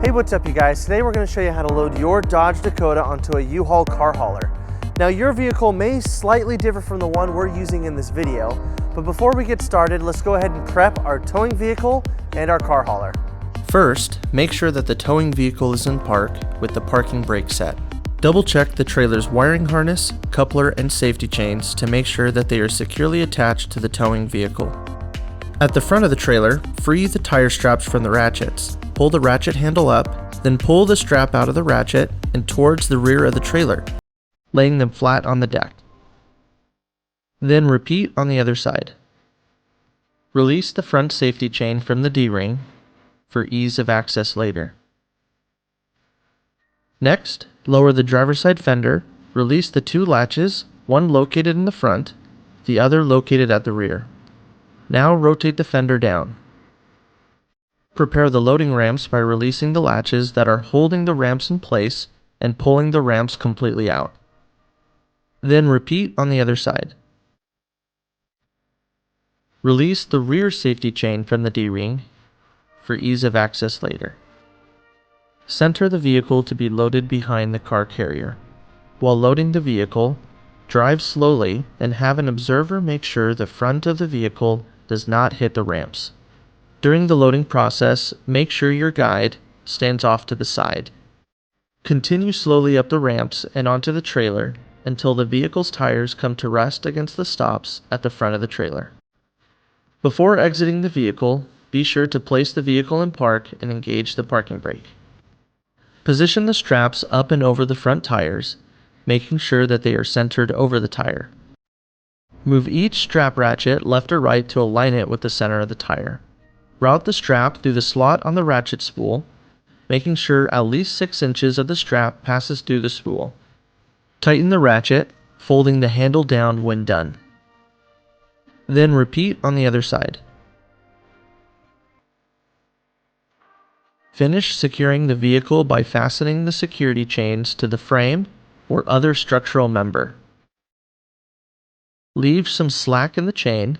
Hey, what's up you guys? Today we're going to show you how to load your Dodge Dakota onto a U-Haul car hauler. Now your vehicle may slightly differ from the one we're using in this video, but before we get started, let's go ahead and prep our towing vehicle and our car hauler. First, make sure that the towing vehicle is in park with the parking brake set. Double check the trailer's wiring harness, coupler, and safety chains to make sure that they are securely attached to the towing vehicle. At the front of the trailer, free the tire straps from the ratchets. Pull the ratchet handle up, then pull the strap out of the ratchet and towards the rear of the trailer, laying them flat on the deck. Then repeat on the other side. Release the front safety chain from the D-ring for ease of access later. Next, lower the driver's side fender, release the two latches, one located in the front, the other located at the rear. Now rotate the fender down. Prepare the loading ramps by releasing the latches that are holding the ramps in place and pulling the ramps completely out. Then repeat on the other side. Release the rear safety chain from the D-ring for ease of access later. Center the vehicle to be loaded behind the car carrier. While loading the vehicle, drive slowly and have an observer make sure the front of the vehicle does not hit the ramps. During the loading process, make sure your guide stands off to the side. Continue slowly up the ramps and onto the trailer until the vehicle's tires come to rest against the stops at the front of the trailer. Before exiting the vehicle, be sure to place the vehicle in park and engage the parking brake. Position the straps up and over the front tires, making sure that they are centered over the tire. Move each strap ratchet left or right to align it with the center of the tire. Route the strap through the slot on the ratchet spool, making sure at least 6 inches of the strap passes through the spool. Tighten the ratchet, folding the handle down when done. Then repeat on the other side. Finish securing the vehicle by fastening the security chains to the frame or other structural member. Leave some slack in the chain,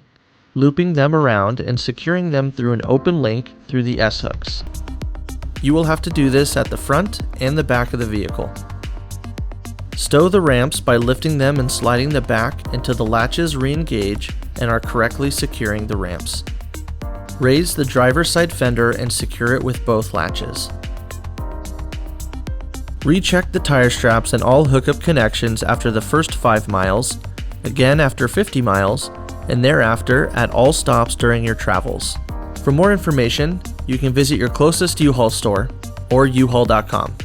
looping them around and securing them through an open link through the S-hooks. You will have to do this at the front and the back of the vehicle. Stow the ramps by lifting them and sliding the back until the latches re-engage and are correctly securing the ramps. Raise the driver's side fender and secure it with both latches. Recheck the tire straps and all hookup connections after the first 5 miles, again after 50 miles, and thereafter at all stops during your travels. For more information, you can visit your closest U-Haul store or uhaul.com.